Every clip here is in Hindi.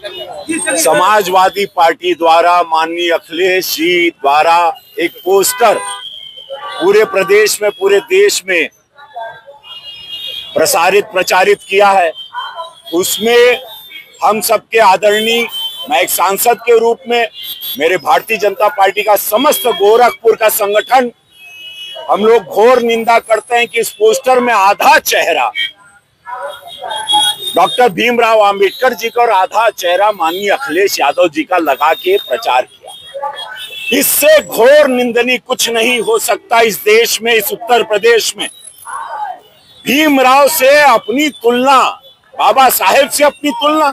समाजवादी पार्टी द्वारा माननीय अखिलेश जी द्वारा एक पोस्टर पूरे प्रदेश में, पूरे देश में प्रचारित किया है। उसमें हम सबके आदरणीय, मैं एक सांसद के रूप में, मेरे भारतीय जनता पार्टी का समस्त गोरखपुर का संगठन, हम लोग घोर निंदा करते हैं कि इस पोस्टर में आधा चेहरा डॉक्टर भीमराव अंबेडकर जी का और आधा चेहरा माननीय अखिलेश यादव जी का लगा के प्रचार किया। इससे घोर निंदनीय कुछ नहीं हो सकता इस देश में, इस उत्तर प्रदेश में। भीमराव से अपनी तुलना, बाबा साहेब से अपनी तुलना,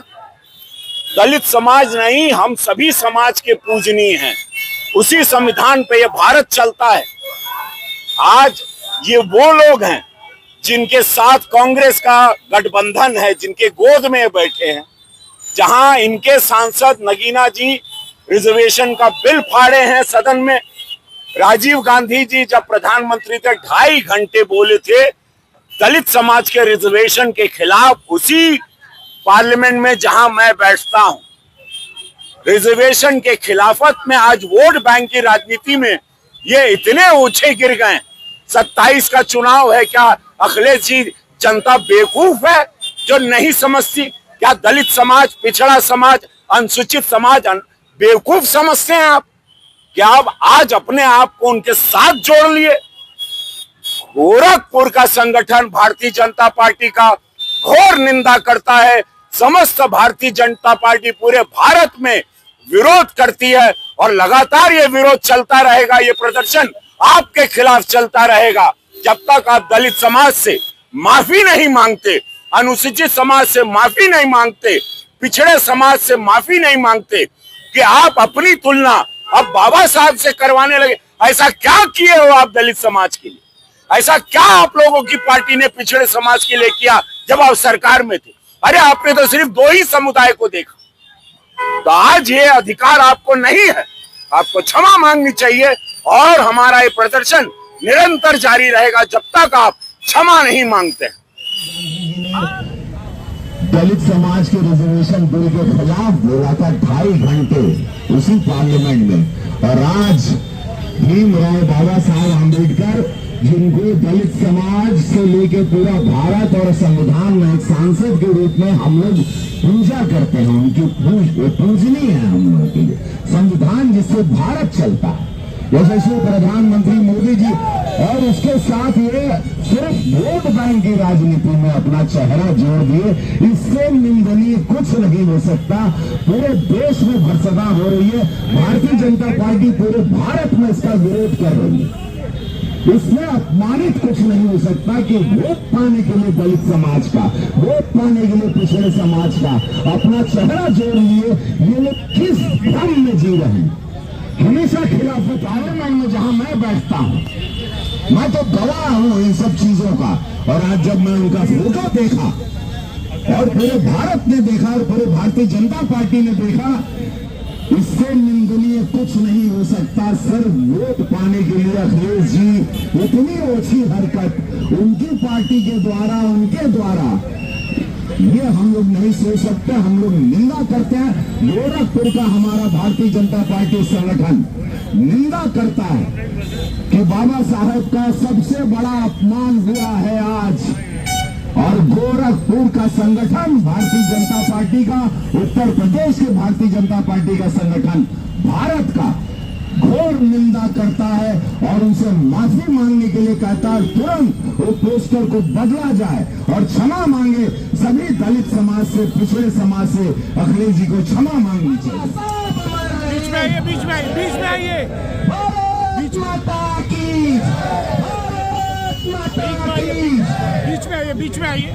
दलित समाज नहीं, हम सभी समाज के पूजनीय हैं। उसी संविधान पे ये भारत चलता है। आज ये वो लोग हैं जिनके साथ कांग्रेस का गठबंधन है, जिनके गोद में बैठे हैं, जहां इनके सांसद नगीना जी रिजर्वेशन का बिल फाड़े हैं सदन में। राजीव गांधी जी जब प्रधानमंत्री थे 2.5 घंटे बोले थे दलित समाज के रिजर्वेशन के खिलाफ, उसी पार्लियामेंट में जहां मैं बैठता हूं। रिजर्वेशन के खिलाफत में आज वोट बैंक की राजनीति में ये इतने ऊंचे गिर गए। 27 का चुनाव है, क्या अखिलेश जी जनता बेवकूफ है जो नहीं समझती? क्या दलित समाज, पिछड़ा समाज, अनुसूचित समाज बेवकूफ समझते हैं आप? क्या आप आज अपने आप को उनके साथ जोड़ लिए? गोरखपुर का संगठन भारतीय जनता पार्टी का घोर निंदा करता है। समस्त भारतीय जनता पार्टी पूरे भारत में विरोध करती है और लगातार ये विरोध चलता रहेगा। ये प्रदर्शन आपके खिलाफ चलता रहेगा जब तक आप दलित समाज से माफी नहीं मांगते, अनुसूचित समाज से माफी नहीं मांगते, पिछड़े समाज से माफी नहीं मांगते कि आप अपनी तुलना अब बाबा साहब से करवाने लगे। ऐसा क्या किए हो आप दलित समाज के लिए? ऐसा क्या आप लोगों की पार्टी ने पिछड़े समाज के लिए किया जब आप सरकार में थे? अरे आपने तो सिर्फ 2 ही समुदाय को देखा। तो आज ये अधिकार आपको नहीं है, आपको क्षमा मांगनी चाहिए और हमारा ये प्रदर्शन निरंतर जारी रहेगा जब तक आप क्षमा नहीं मांगते। दलित समाज के रिजर्वेशन बिल के खिलाफ बोला था 2.5 घंटे उसी पार्लियामेंट में। और आज भीमराव बाबा साहब अम्बेडकर, जिनको दलित समाज से लेके पूरा भारत और संविधान में एक सांसद के रूप में हम लोग पूजा करते हैं, उनकी पूजनीय है हम लोगों के लिए। संविधान जिससे भारत चलता है, यशस्वी प्रधानमंत्री मोदी जी, और उसके साथ ये सिर्फ वोट बैंक की राजनीति में अपना चेहरा जोड़ दिए। इससे निंदनीय कुछ नहीं हो सकता। पूरे देश में भर्सना हो रही है। भारतीय जनता पार्टी पूरे भारत में इसका विरोध कर रही है। इसमें अपमानित कुछ नहीं हो सकता कि वोट पाने के लिए दलित समाज का, वोट पाने के लिए पिछड़े समाज का अपना चेहरा जोड़ लिए ये लोग किस भ्रम में जी रहे हैं। हमेशा खिलाफ पार्लियामेंट में जहां मैं बैठता हूं, मैं तो गवाह हूं इन सब चीजों का। और आज जब मैं उनका फोटो देखा और पूरे भारत ने देखा और पूरे भारतीय जनता पार्टी ने देखा, इससे निंदनीय कुछ नहीं हो सकता। सिर्फ वोट पाने के लिए अखिलेश जी इतनी ओछी हरकत उनकी पार्टी के द्वारा, उनके द्वारा, ये हम लोग नहीं सोच सकते। हम लोग निंदा करते हैं। गोरखपुर का हमारा भारतीय जनता पार्टी संगठन निंदा करता है कि बाबा साहेब का सबसे बड़ा अपमान हुआ है आज। और गोरखपुर का संगठन भारतीय जनता पार्टी का, उत्तर प्रदेश के भारतीय जनता पार्टी का संगठन भारत का घोर निंदा करता है और उनसे माफी मांगने के लिए कहता है तुरंत वो पोस्टर को बदला जाए और क्षमा मांगे। सभी दलित समाज से, पिछड़े समाज से अखिलेश जी को क्षमा मांगनी चाहिए। बीच में आइए, बीच में आइए, बीच में आइए, बीच माता की, बीच में आइए, बीच में आइए।